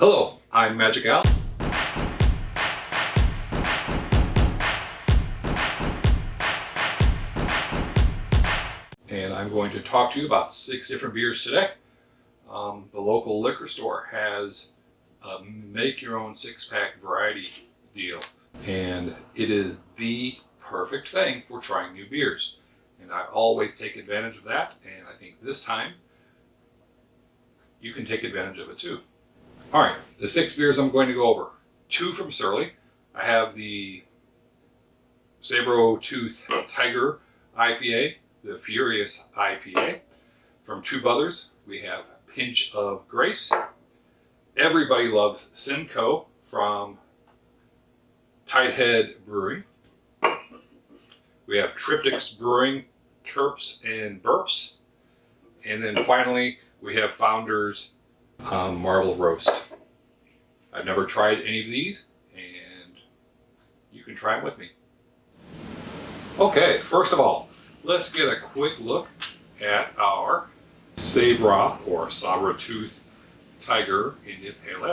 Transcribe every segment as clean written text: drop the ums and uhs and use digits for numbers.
Hello, I'm Magic Al. And I'm going to talk to you about 6 different beers today. The local liquor store has a make your own 6-pack variety deal. And it is the perfect thing for trying new beers. And I always take advantage of that. And I think this time you can take advantage of it too. All right, the 6 beers I'm going to go over. 2 from Surly. I have the Sabro Tooth Tiger IPA, the Furious IPA. From Two Brothers, we have Pinch of Grace. Everybody Loves Simcoe from Tighthead Brewing. We have Triptych Brewing, Terps and Bupz. And then finally, we have Founders Marvelroast. I've never tried any of these, and you can try them with me. Okay, first of all, let's get a quick look at our Sabro Tooth Tiger Indian Pale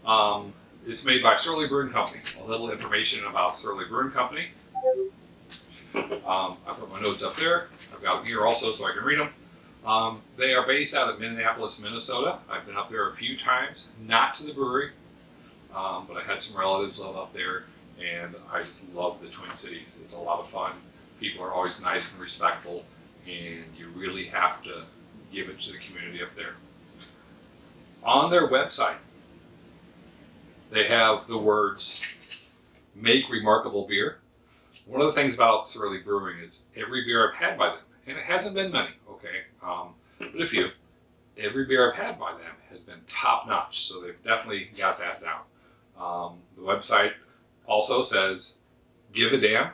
Ale. It's made by Surly Brewing Company. A little information about Surly Brewing Company. I put my notes up there. I've got them here also so I can read them. They are based out of Minneapolis, Minnesota. I've been up there a few times, not to the brewery, but I had some relatives live up there, and I just love the Twin Cities. It's a lot of fun. People are always nice and respectful, and you really have to give it to the community up there. On their website, they have the words, "Make remarkable beer." One of the things about Surly Brewing is every beer I've had by them, and it hasn't been many, okay, but a few, every beer I've had by them has been top-notch, so they've definitely got that down. The website also says, "Give a damn,"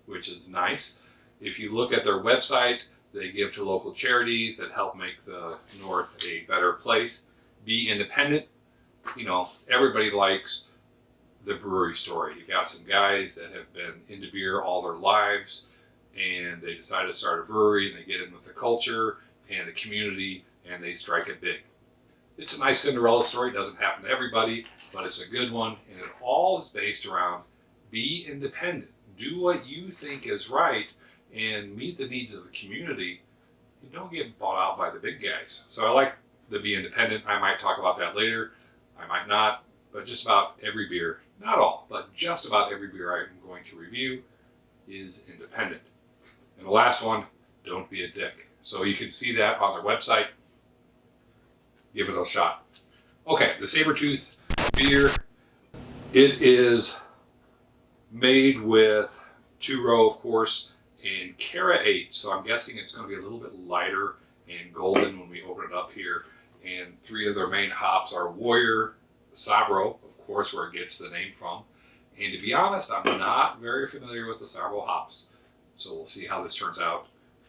which is nice. If you look at their website, they give to local charities that help make the North a better place. Be independent. You know, everybody likes the brewery story. You got some guys that have been into beer all their lives, and they decide to start a brewery, and they get in with the culture and the community, and they strike it big. It's a nice Cinderella story. It doesn't happen to everybody, but it's a good one, and it all is based around be independent. Do what you think is right, and meet the needs of the community. You don't get bought out by the big guys. So I like the be independent. I might talk about that later. I might not, but just about every beer, not all, but just about every beer I'm going to review is independent. And the last one, don't be a dick. So you can see that on their website. Give it a shot. Okay, the Sabertooth beer. It is made with 2-row, of course, and Cara 8. So I'm guessing it's going to be a little bit lighter and golden when we open it up here. And 3 of their main hops are Warrior, Sabro, of course, where it gets the name from. And to be honest, I'm not very familiar with the Sabro hops. So we'll see how this turns out.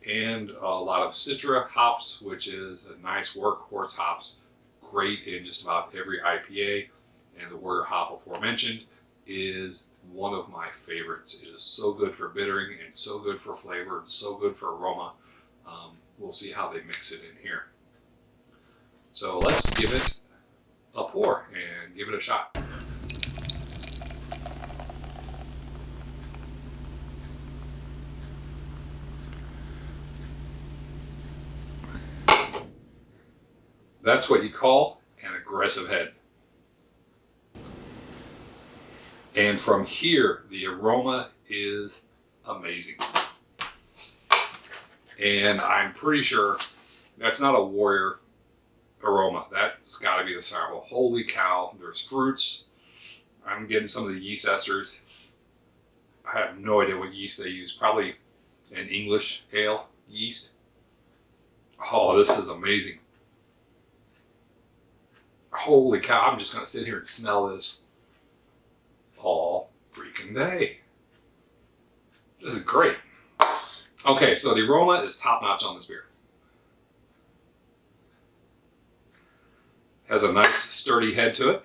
And a lot of Citra hops, which is a nice workhorse hops. Great in just about every IPA. And the Warrior hop aforementioned is one of my favorites. It is so good for bittering and so good for flavor and so good for aroma. We'll see how they mix it in here. So let's give it a pour and give it a shot. That's what you call an aggressive head. And from here, the aroma is amazing. And I'm pretty sure that's not a Warrior aroma. That's got to be the Sabro. Holy cow, there's fruits. I'm getting some of the yeast esters. I have no idea what yeast they use. Probably an English ale yeast. Oh, this is amazing. Holy cow, I'm just going to sit here and smell this all freaking day. This is great. Okay, so the aroma is top notch on this beer. Has a nice sturdy head to it.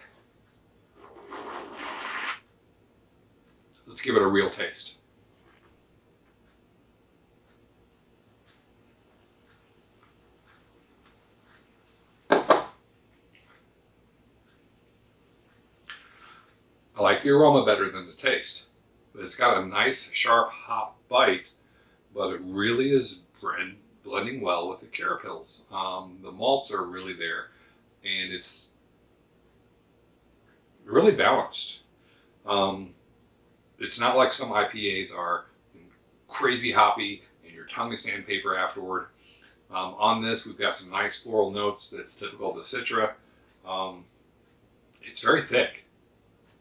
Let's give it a real taste. I like the aroma better than the taste. It's got a nice sharp hop bite, but it really is blending well with the carapils. The malts are really there, and it's really balanced. It's not like some IPAs are crazy hoppy and your tongue is sandpaper afterward. On this, we've got some nice floral notes that's typical of the Citra. It's very thick.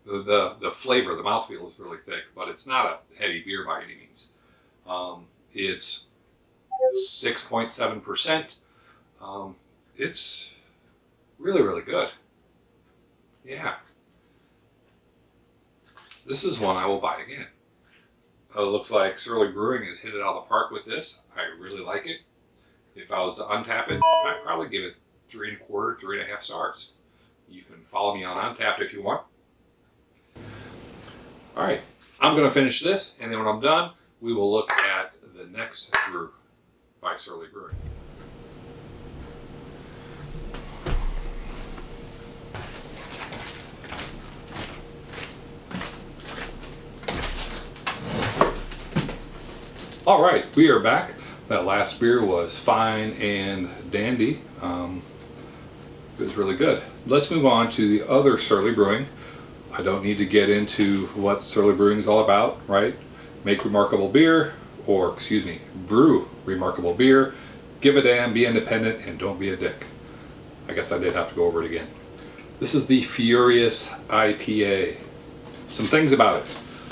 The flavor, the mouthfeel is really thick, but it's not a heavy beer by any means. It's 6.7%. It's really, really good. Yeah. This is one I will buy again. It looks like Surly Brewing has hit it out of the park with this. I really like it. If I was to untap it, I'd probably give it 3 1/4, 3.5 stars. You can follow me on Untapped if you want. All right, I'm going to finish this, and then when I'm done, we will look at the next brew by Surly Brewing. All right, we are back. That last beer was fine and dandy. It was really good. Let's move on to the other Surly Brewing. I don't need to get into what Surly Brewing is all about, right? Make remarkable beer, or excuse me, brew remarkable beer. Give a damn, be independent, and don't be a dick. I guess I did have to go over it again. This is the Furious IPA. Some things about it.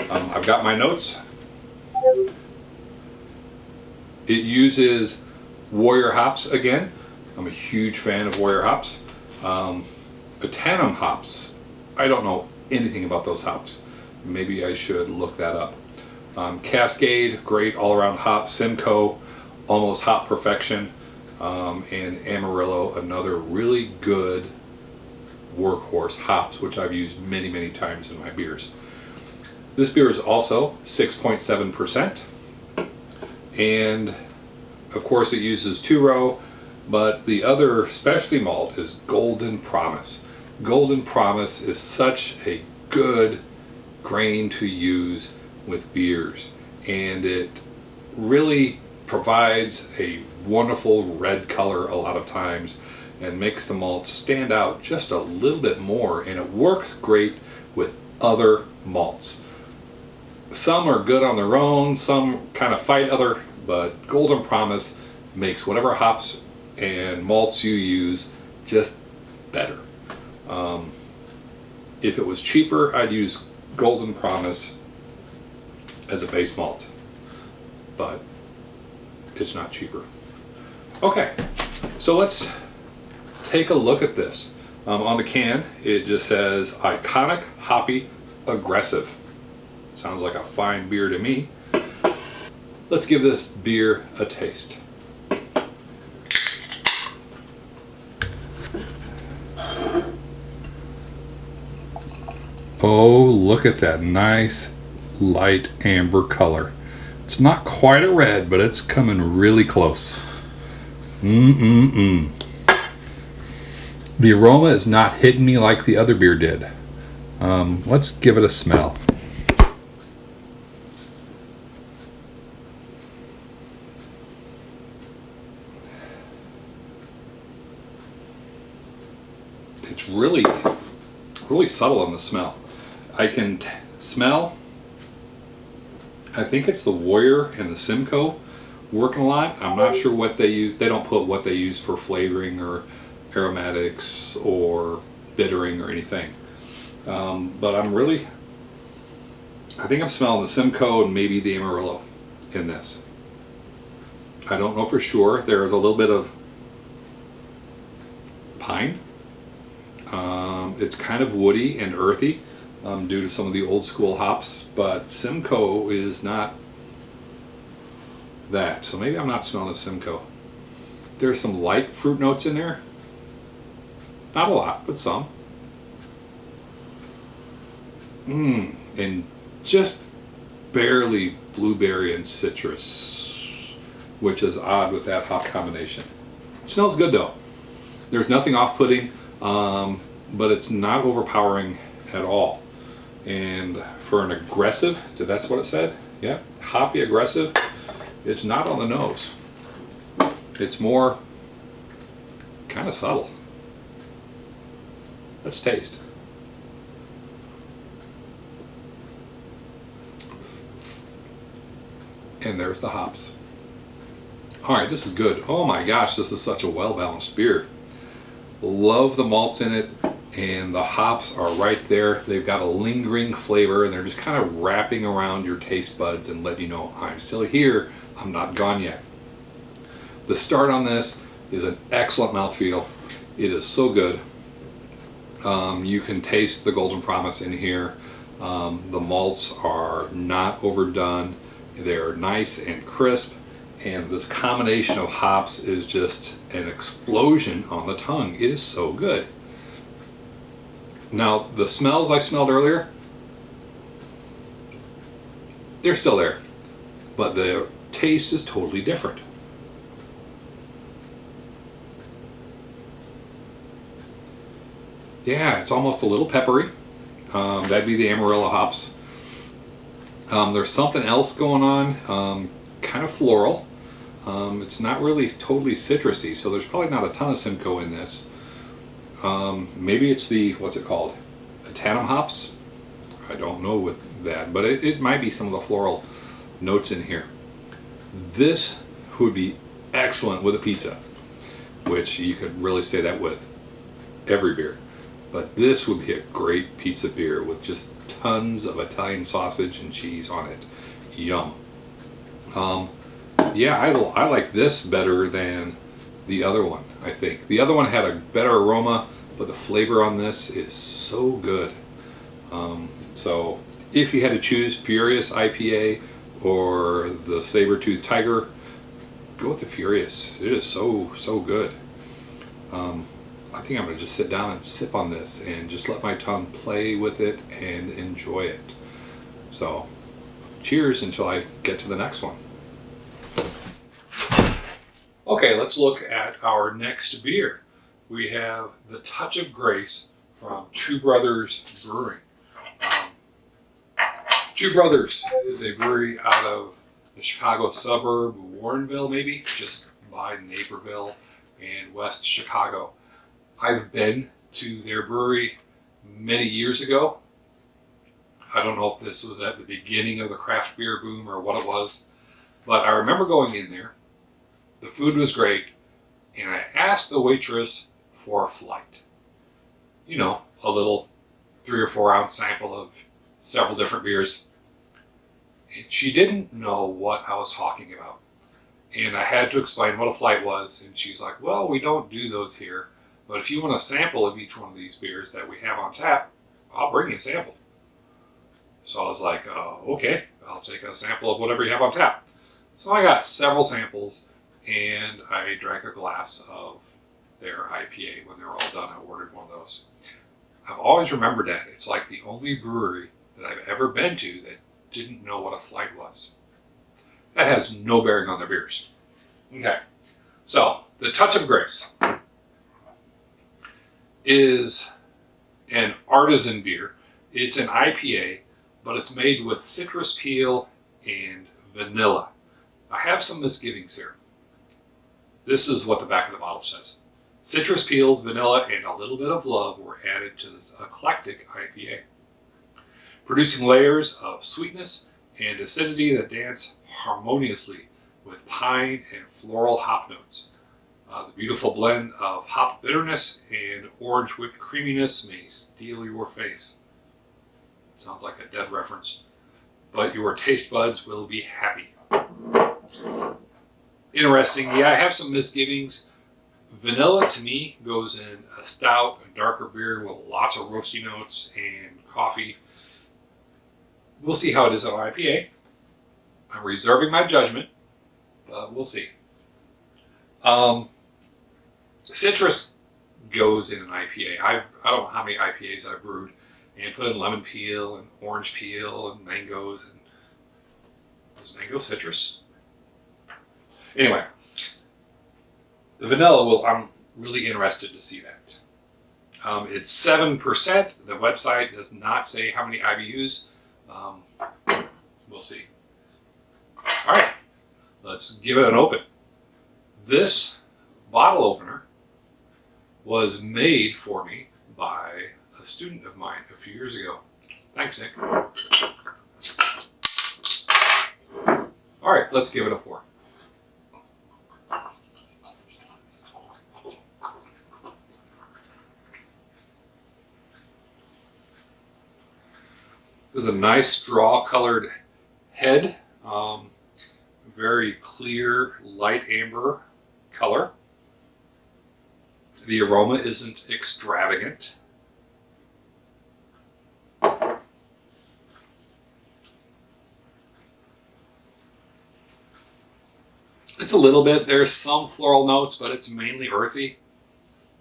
I've got my notes. It uses Warrior hops again. I'm a huge fan of Warrior hops. Botanum hops. I don't know anything about those hops. Maybe I should look that up. Cascade, great all-around hop. Simcoe, almost hop perfection. And Amarillo, another really good workhorse hops, which I've used many, many times in my beers. This beer is also 6.7%. And of course it uses 2-row, but the other specialty malt is Golden Promise. Golden Promise is such a good grain to use with beers, and it really provides a wonderful red color a lot of times and makes the malt stand out just a little bit more, and it works great with other malts. Some are good on their own, some kind of fight other, but Golden Promise makes whatever hops and malts you use just better. If it was cheaper, I'd use Golden Promise as a base malt, but it's not cheaper. Okay, so let's take a look at this. On the can, it just says iconic, hoppy, aggressive. Sounds like a fine beer to me. Let's give this beer a taste. Oh, look at that nice light amber color. It's not quite a red, but it's coming really close. The aroma is not hitting me like the other beer did. Let's give it a smell. It's really subtle in the smell. I can smell, I think it's the Warrior and the Simcoe working a lot. I'm not sure what they use. They don't put what they use for flavoring or aromatics or bittering or anything. But I think I'm smelling the Simcoe and maybe the Amarillo in this. I don't know for sure. There's a little bit of pine. It's kind of woody and earthy due to some of the old school hops, but Simcoe is not that. So maybe I'm not smelling a Simcoe. There's some light fruit notes in there. Not a lot, but some. And just barely blueberry and citrus, which is odd with that hop combination. It smells good though. There's nothing off-putting, but it's not overpowering at all. And for an aggressive, that's what it said? Yeah, hoppy aggressive, it's not on the nose. It's more kind of subtle. Let's taste. And there's the hops. All right, this is good. Oh my gosh, this is such a well-balanced beer. Love the malts in it, and the hops are right there. They've got a lingering flavor, and they're just kind of wrapping around your taste buds and letting you know, I'm still here, I'm not gone yet. The start on this is an excellent mouthfeel. It is so good. You can taste the Golden Promise in here. The malts are not overdone. They're nice and crisp, and this combination of hops is just an explosion on the tongue. It is so good. Now, the smells I smelled earlier, they're still there, but the taste is totally different. Yeah, it's almost a little peppery. That'd be the Amarillo hops. There's something else going on, kind of floral. It's not really totally citrusy, so there's probably not a ton of Simcoe in this. Maybe it's the, what's it called? Tannin hops? I don't know with that, but it might be some of the floral notes in here. This would be excellent with a pizza, which you could really say that with every beer. But this would be a great pizza beer with just tons of Italian sausage and cheese on it. Yum. Yeah, I like this better than the other one, I think. The other one had a better aroma, but the flavor on this is so good. So if you had to choose Furious IPA or the Sabro Tooth Tiger, go with the Furious. It is so good. I think I'm going to just sit down and sip on this and just let my tongue play with it and enjoy it. So, cheers until I get to the next one. Okay, let's look at our next beer. We have the Touch of Grace from Two Brothers Brewing. Two Brothers is a brewery out of the Chicago suburb, Warrenville maybe, just by Naperville and West Chicago. I've been to their brewery many years ago. I don't know if this was at the beginning of the craft beer boom or what it was, but I remember going in there. The food was great, and I asked the waitress for a flight. You know, a little 3 or 4 ounce sample of several different beers. And she didn't know what I was talking about. And I had to explain what a flight was, and she's like, well, we don't do those here. But if you want a sample of each one of these beers that we have on tap, I'll bring you a sample. So I was like, okay, I'll take a sample of whatever you have on tap. So I got several samples, and I drank a glass of their IPA when they were all done. I ordered one of those. I've always remembered that. It's like the only brewery that I've ever been to that didn't know what a flight was. That has no bearing on their beers. Okay, so the Touch of Grace is an artisan beer. It's an IPA, but it's made with citrus peel and vanilla. I have some misgivings here. This is what the back of the bottle says. Citrus peels, vanilla, and a little bit of love were added to this eclectic IPA, producing layers of sweetness and acidity that dance harmoniously with pine and floral hop notes. The beautiful blend of hop bitterness and orange whipped creaminess may steal your face. Sounds like a Dead reference. But your taste buds will be happy. Interesting. Yeah, I have some misgivings. Vanilla to me goes in a stout, a darker beer with lots of roasty notes and coffee. We'll see how it is on IPA. I'm reserving my judgment, but we'll see. Citrus goes in an IPA. I don't know how many IPAs I've brewed and put in lemon peel and orange peel and mangoes. And is mango citrus? Anyway, the vanilla I'm really interested to see that. It's 7%. The website does not say how many IBUs. We'll see. All right, let's give it an open. This bottle opener was made for me by a student of mine a few years ago. Thanks, Nick. All right, let's give it a pour. This is a nice straw-colored head, very clear, light amber color. The aroma isn't extravagant. It's a little bit, there's some floral notes, but it's mainly earthy.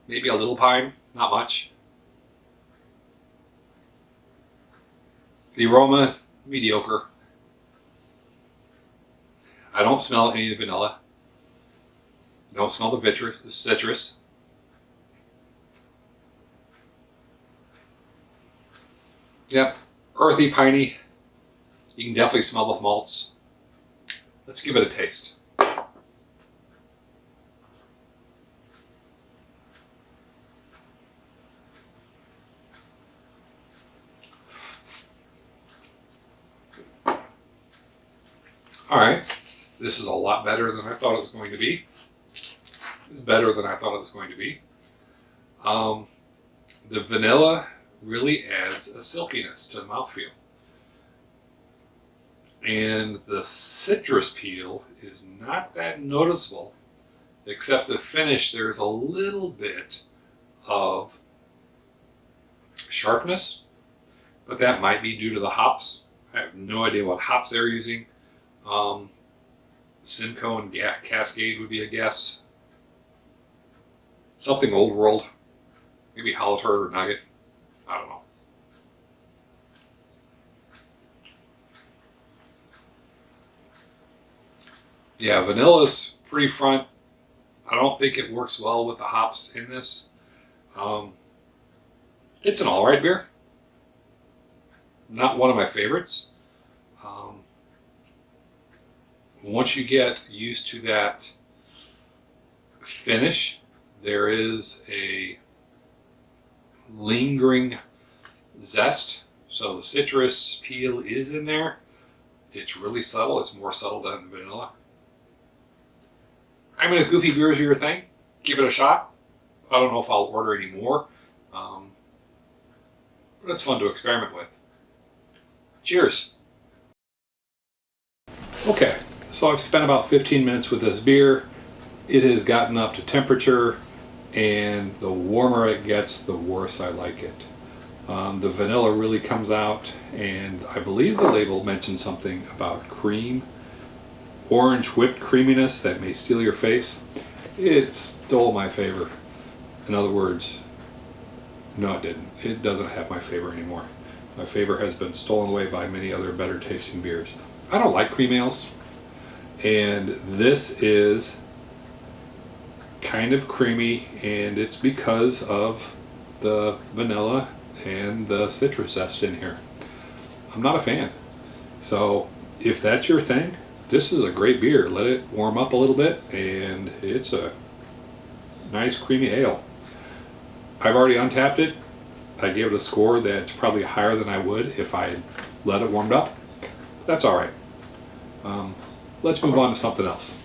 Maybe a little pine, not much. The aroma, mediocre. I don't smell any of the vanilla. I don't smell the citrus. Yep, earthy, piney. You can definitely smell the malts. Let's give it a taste. All right, this is a lot better than I thought it was going to be. It's better than I thought it was going to be. The vanilla really adds a silkiness to the mouthfeel. And the citrus peel is not that noticeable, except the finish, there's a little bit of sharpness, but that might be due to the hops. I have no idea what hops they're using. Simcoe and Cascade would be a guess. Something old world. Maybe Halter or Nugget. I don't know. Yeah, vanilla's pretty front. I don't think it works well with the hops in this. It's an alright beer. Not one of my favorites. Once you get used to that finish, there is a lingering zest. So the citrus peel is in there. It's really subtle. It's more subtle than the vanilla. I mean, if goofy beers are your thing, give it a shot. I don't know if I'll order any more, but it's fun to experiment with. Cheers. Okay, so I've spent about 15 minutes with this beer. It has gotten up to temperature, and the warmer it gets, the worse I like it. The vanilla really comes out, and I believe the label mentioned something about cream. Orange whipped creaminess that may steal your face. It stole my favor. In other words, no it didn't. It doesn't have my favor anymore. My favor has been stolen away by many other better tasting beers. I don't like cream ales, and this is kind of creamy, and it's because of the vanilla and the citrus zest in here. I'm not a fan. So if that's your thing, this is a great beer. Let it warm up a little bit, and it's a nice creamy ale. I've already untapped it. I gave it a score that's probably higher than I would if I let it warm up. That's all right. Let's move on to something else.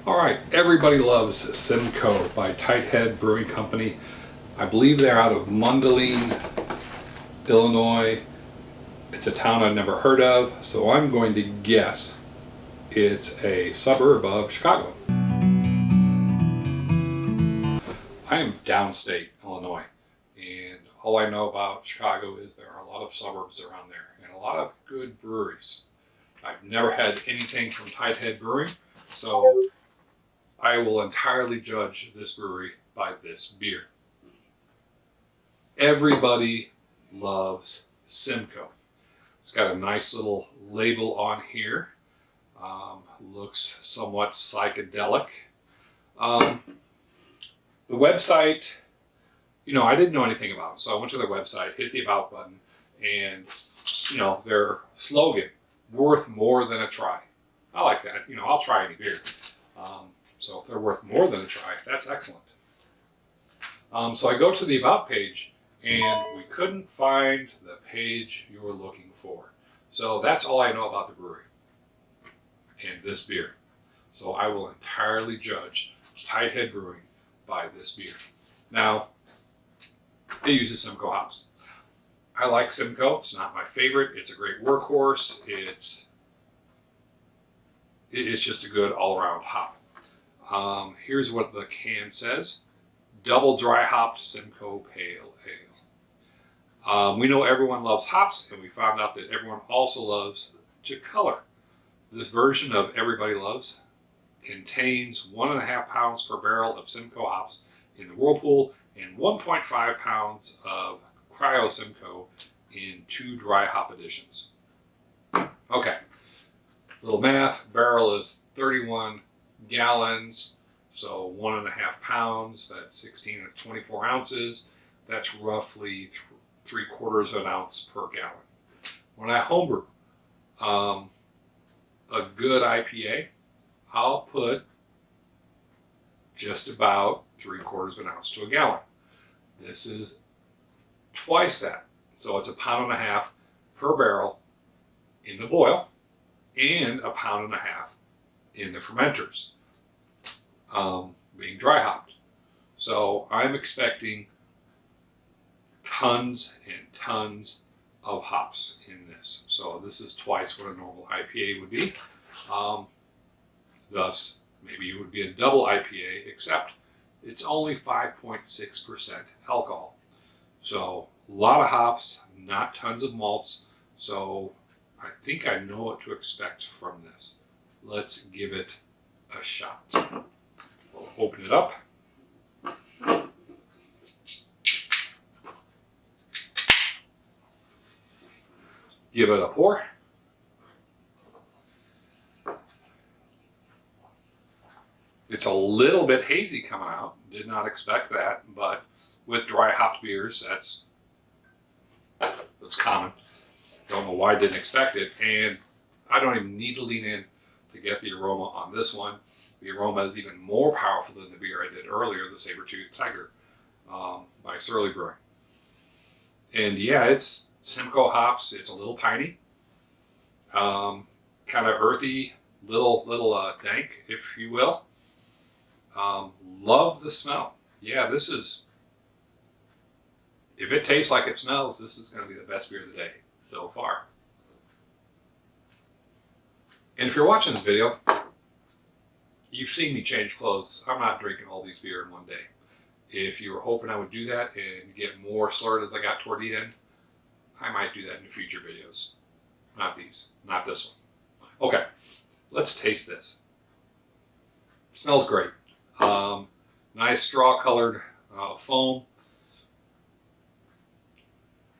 All right, Everybody Loves Simcoe by Tighthead Brewing Company. I believe they're out of Mundelein, Illinois. It's a town I've never heard of, so I'm going to guess it's a suburb of Chicago. I am downstate Illinois, and all I know about Chicago is there are a lot of suburbs around there and a lot of good breweries. I've never had anything from Tighthead Brewing, so I will entirely judge this brewery by this beer. Everybody Loves Simcoe. It's got a nice little label on here. Looks somewhat psychedelic. The website I didn't know anything about them. So I went to their website, hit the About button, and, their slogan, worth more than a try. I like that. I'll try any beer. So if they're worth more than a try, that's excellent. So I go to the About page, and we couldn't find the page you were looking for. So that's all I know about the brewery and this beer. So I will entirely judge Tighthead Brewing by this beer. Now, it uses Simcoe hops. I like Simcoe. It's not my favorite. It's a great workhorse. It's just a good all-around hop. Here's what the can says. Double dry hopped Simcoe Pale Ale. We know everyone loves hops, and we found out that everyone also loves to color. This version of Everybody Loves contains 1.5 pounds per barrel of Simcoe hops in the Whirlpool and 1.5 pounds of Cryo Simcoe in 2 dry hop editions. Okay, little math. Barrel is 31 gallons, so 1.5 pounds. That's 16 and 24 ounces. That's roughly 3/4 of an ounce per gallon. When I homebrew a good IPA, I'll put just about 3/4 of an ounce to a gallon. This is twice that. So it's 1.5 pounds per barrel in the boil and 1.5 pounds in the fermenters, being dry hopped. So I'm expecting tons and tons of hops in this. So this is twice what a normal IPA would be. Thus, maybe it would be a double IPA, except it's only 5.6% alcohol. So a lot of hops, not tons of malts. So I think I know what to expect from this. Let's give it a shot. We'll open it up. Give it a pour. It's a little bit hazy coming out. Did not expect that, but with dry hopped beers, that's common. Don't know why I didn't expect it, and I don't even need to lean in to get the aroma on this one. The aroma is even more powerful than the beer I did earlier, the Sabro Tooth Tiger by Surly Brewing. And yeah, it's Simcoe hops. It's a little piney, kind of earthy, little dank, if you will. Love the smell. Yeah, this is, if it tastes like it smells, this is going to be the best beer of the day so far. And if you're watching this video, you've seen me change clothes. I'm not drinking all these beer in one day. If you were hoping I would do that and get more slurred as I got toward the end, I might do that in future videos. Not these, not this one. Okay, let's taste this. It smells great. Nice straw-colored foam.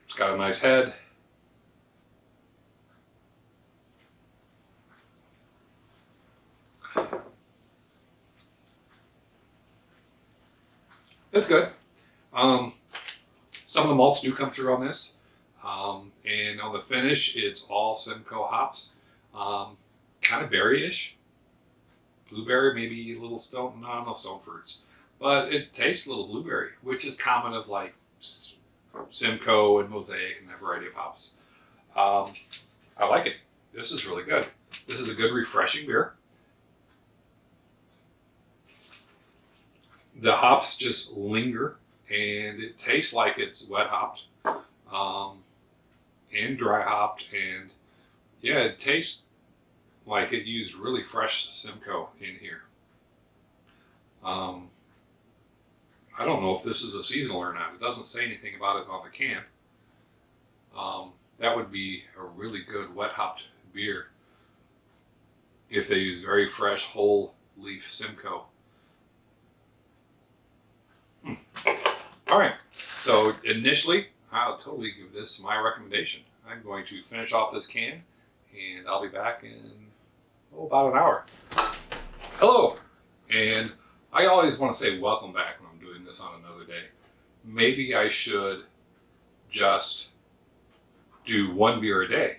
It's got a nice head. It's good. Some of the malts do come through on this. And on the finish, it's all Simcoe hops. Kind of berry-ish. Blueberry, maybe a little stone, no stone fruits. But it tastes a little blueberry, which is common of like Simcoe and Mosaic and that variety of hops. I like it. This is really good. This is a good, refreshing beer. The hops just linger, and it tastes like it's wet hopped and dry hopped, and yeah, it tastes like it used really fresh Simcoe in here. I don't know if this is a seasonal or not. It doesn't say anything about it on the can. That would be a really good wet hopped beer if they use very fresh whole leaf Simcoe. All right, so initially, I'll totally give this my recommendation. I'm going to finish off this can, and I'll be back in about an hour. Hello, and I always want to say welcome back when I'm doing this on another day. maybe I should just do one beer a day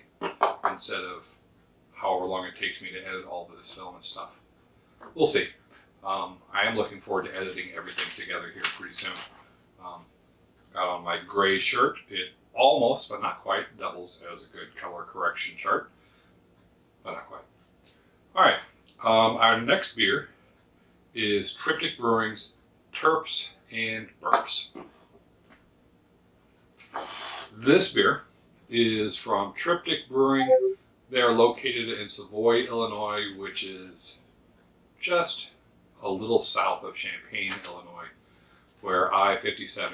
instead of however long it takes me to edit all of this film and stuff. We'll see. I am looking forward to editing everything together here pretty soon. Got on my gray shirt. It almost, but not quite, doubles as a good color correction chart, but not quite. All right, our next beer is Triptych Brewing's Terps and Bupz. This beer is from Triptych Brewing. They're located in Savoy, Illinois, which is just a little south of Champaign, Illinois, where I-57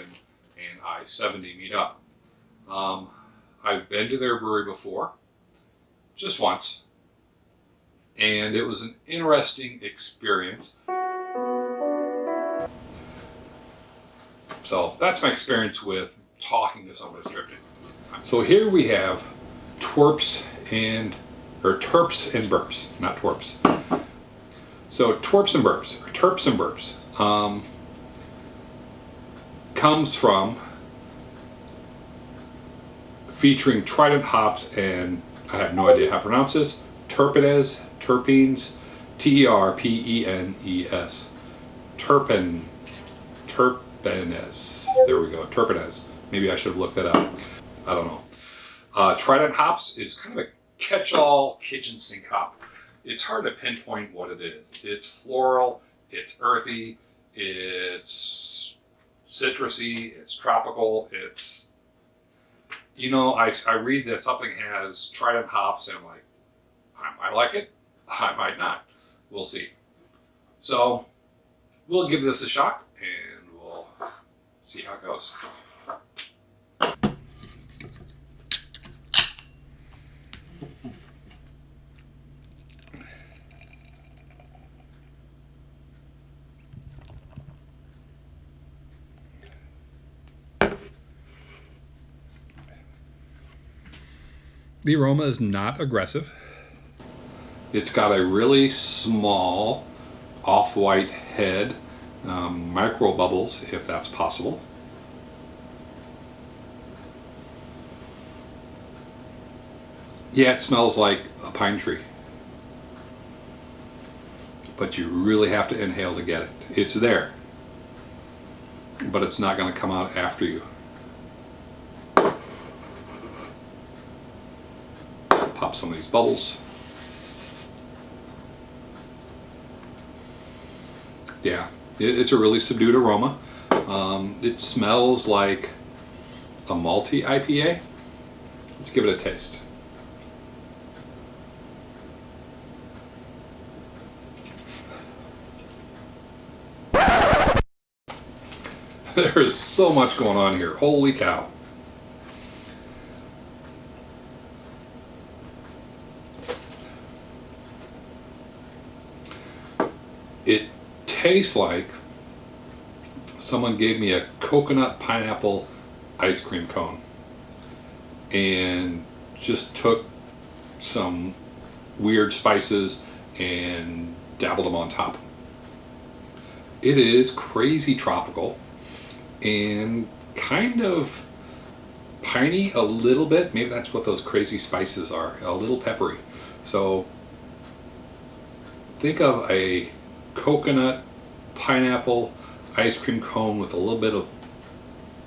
and I-70 meet up. I've been to their brewery before, just once, and it was an interesting experience. So that's my experience with talking to someone at Triptych. So here we have Terps and Bupz, not Twerps. So Terps and Bupz, comes from featuring Trident hops and I have no idea how to pronounce this. Terpenes, Terpenes, Terpenes. There we go, Terpenes. Maybe I should have looked that up. I don't know. Trident hops is kind of a catch-all kitchen sink hop. It's hard to pinpoint what it is. It's floral, it's earthy, it's citrusy, it's tropical, it's, you know, I read that something has Trident hops and I'm like, I might like it, I might not. We'll see. So we'll give this a shot and we'll see how it goes. The aroma is not aggressive. It's got a really small off-white head, micro bubbles if that's possible. Yeah, it smells like a pine tree. But you really have to inhale to get it. It's there, but it's not going to come out after you. Pop some of these bubbles. Yeah, it's a really subdued aroma. It smells like a malty IPA. Let's give it a taste. There's so much going on here. Holy cow. It tastes like someone gave me a coconut pineapple ice cream cone and just took some weird spices and dabbled them on top. It is crazy tropical and kind of piney a little bit. Maybe that's what those crazy spices are, a little peppery. So think of a coconut pineapple ice cream cone with a little bit of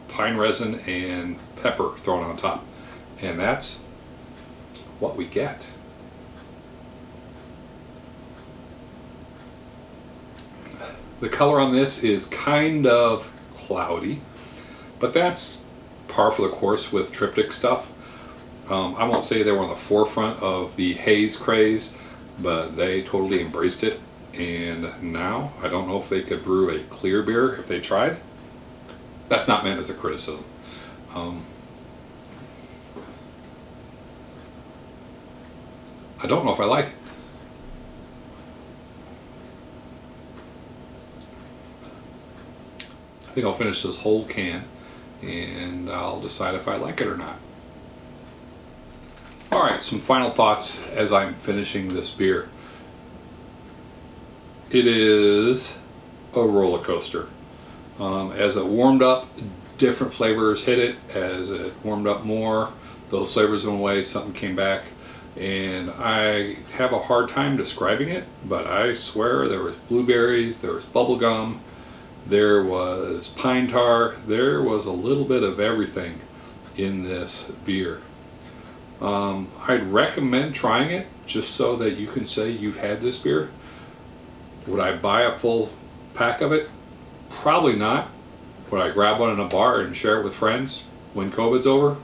pine resin and pepper thrown on top, and that's what we get. The color on this is kind of cloudy, but that's par for the course with Triptych stuff. I won't say they were on the forefront of the haze craze, but they totally embraced it. And now, I don't know if they could brew a clear beer if they tried. That's not meant as a criticism. I don't know if I like it. I think I'll finish this whole can and I'll decide if I like it or not. Alright, some final thoughts as I'm finishing this beer. It is a roller coaster. As it warmed up, different flavors hit it as it warmed up more. Those flavors went away, something came back. And I have a hard time describing it, but I swear there was blueberries, there was bubble gum, there was pine tar, there was a little bit of everything in this beer. I'd recommend trying it just so that you can say you've had this beer. Would I buy a full pack of it? Probably not. Would I grab one in a bar and share it with friends when COVID's over?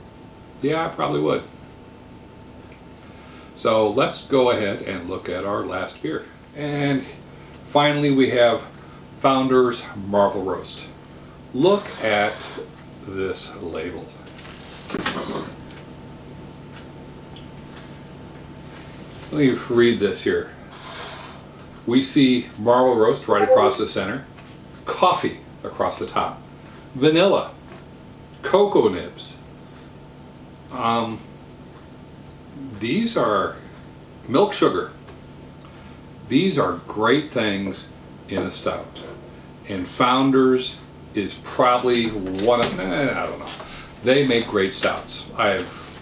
Yeah, I probably would. So let's go ahead and look at our last beer. And finally we have Founders Marvelroast. Look at this label. Let me read this here. We see Marvelroast right across the center, coffee across the top, vanilla, cocoa nibs. These are milk sugar. These are great things in a stout. And Founders is probably one of, I don't know. They make great stouts. I've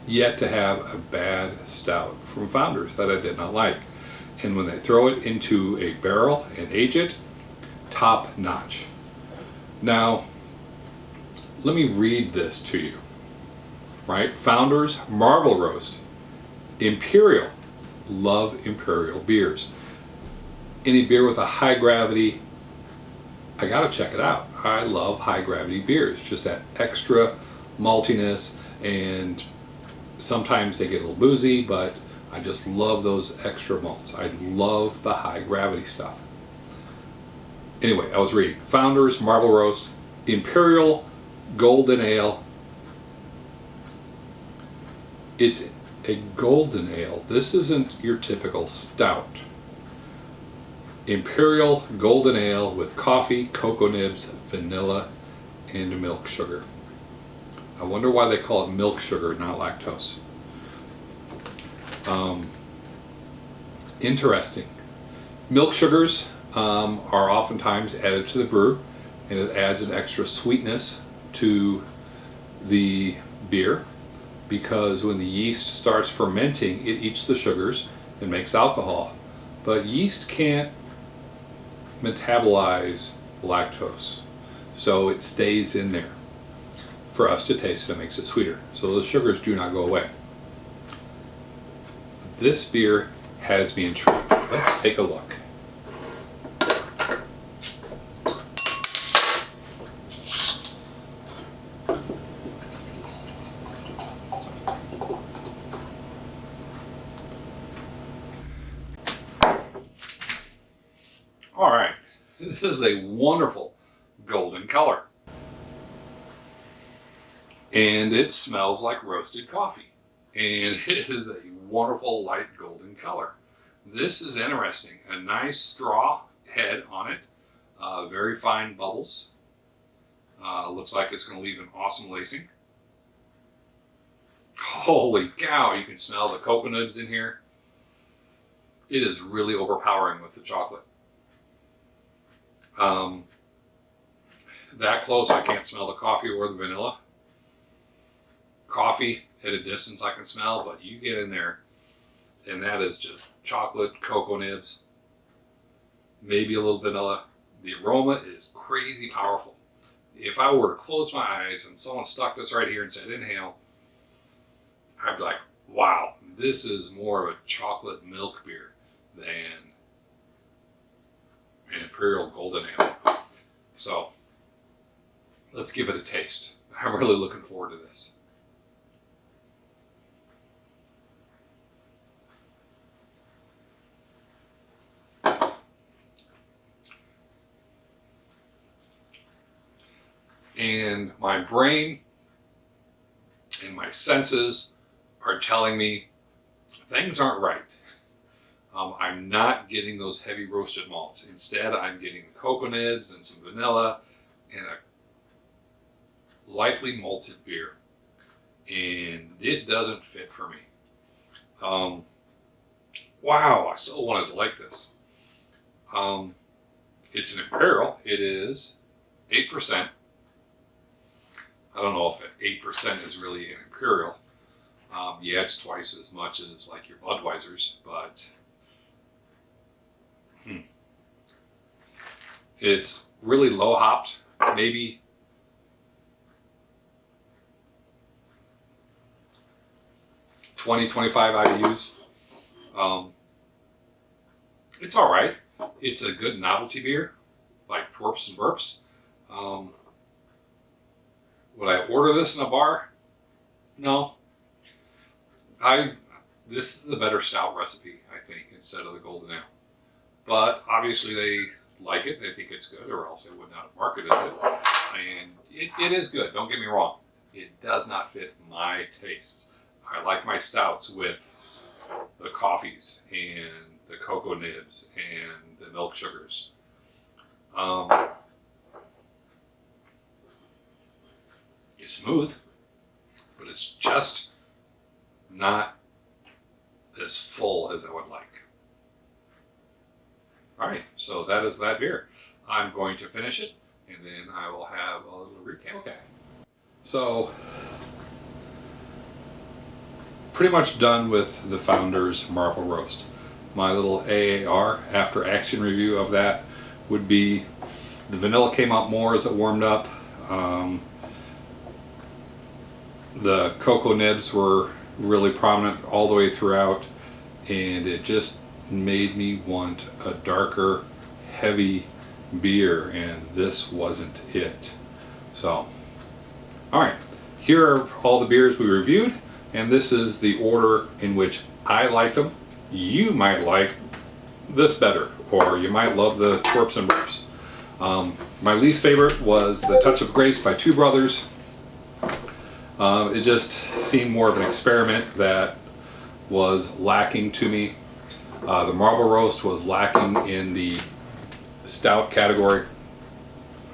yet to have a bad stout from Founders that I did not like. And when they throw it into a barrel and age it, top notch. Now, let me read this to you. Right? Founders Marvelroast. Imperial. Love Imperial beers. Any beer with a high gravity, I gotta check it out. I love high gravity beers. Just that extra maltiness, and sometimes they get a little boozy, but I just love those extra malts. I love the high gravity stuff. Anyway, I was reading. Founders Marvelroast. Imperial Golden Ale. It's a golden ale. This isn't your typical stout. Imperial Golden Ale with coffee, cocoa nibs, vanilla, and milk sugar. I wonder why they call it milk sugar, not lactose. Interesting. Milk sugars are oftentimes added to the brew, and it adds an extra sweetness to the beer, because when the yeast starts fermenting, it eats the sugars and makes alcohol. But yeast can't metabolize lactose, so it stays in there for us to taste it. It makes it sweeter. So those sugars do not go away. This beer has me intrigued. Let's take a look. All right, this is a wonderful golden color. And it smells like roasted coffee. And it is a wonderful light golden color. This is interesting. A nice straw head on it. Very fine bubbles. Looks like it's going to leave an awesome lacing. Holy cow, you can smell the cocoa nibs in here. It is really overpowering with the chocolate. That close, I can't smell the coffee or the vanilla. Coffee at a distance I can smell, but you get in there and that is just chocolate, cocoa nibs, maybe a little vanilla. The aroma is crazy powerful. If I were to close my eyes and someone stuck this right here and said inhale, I'd be like, wow, this is more of a chocolate milk beer than an Imperial Golden Ale. So let's give it a taste. I'm really looking forward to this. And my brain and my senses are telling me things aren't right. I'm not getting those heavy roasted malts. Instead, I'm getting the cocoa nibs and some vanilla and a lightly malted beer. And it doesn't fit for me. Wow, I so wanted to like this. It's an Imperial. It is 8%. I don't know if 8% is really an imperial. Yeah, it's twice as much as like your Budweisers, but it's really low hopped, maybe 20-25 IBUs. It's all right. It's a good novelty beer, like Terps and Bupz. Would I order this in a bar? No. This is a better stout recipe, I think, instead of the Golden Ale. But obviously they like it, they think it's good, or else they would not have marketed it. And it is good, don't get me wrong. It does not fit my taste. I like my stouts with the coffees and the cocoa nibs and the milk sugars. It's smooth, but it's just not as full as I would like. All right, so that is that beer. I'm going to finish it, and then I will have a little recap. Okay. So, pretty much done with the Founders Marvelroast. My little AAR after action review of that would be the vanilla came out more as it warmed up. The cocoa nibs were really prominent all the way throughout, and it just made me want a darker, heavy beer, and this wasn't it. So, alright, here are all the beers we reviewed, and this is the order in which I liked them. You might like this better, or you might love the Terps and Bupz. My least favorite was the Touch of Grace by Two Brothers. It just seemed more of an experiment that was lacking to me. The Marvelroast was lacking in the stout category.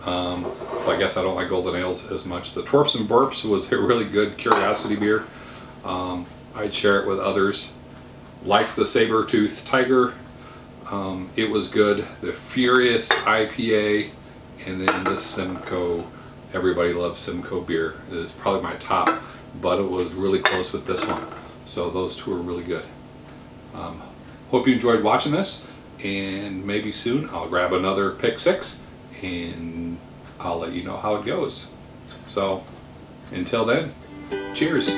So I guess I don't like golden ales as much. The Terps and Bupz was a really good curiosity beer. I'd share it with others. Like the Sabro Tooth Tiger, it was good. The Furious IPA, and then the Simcoe, everybody loves Simcoe beer, is probably my top, but it was really close with this one. So those two are really good. Hope you enjoyed watching this, and maybe soon I'll grab another Pick 6 and I'll let you know how it goes. So until then, cheers.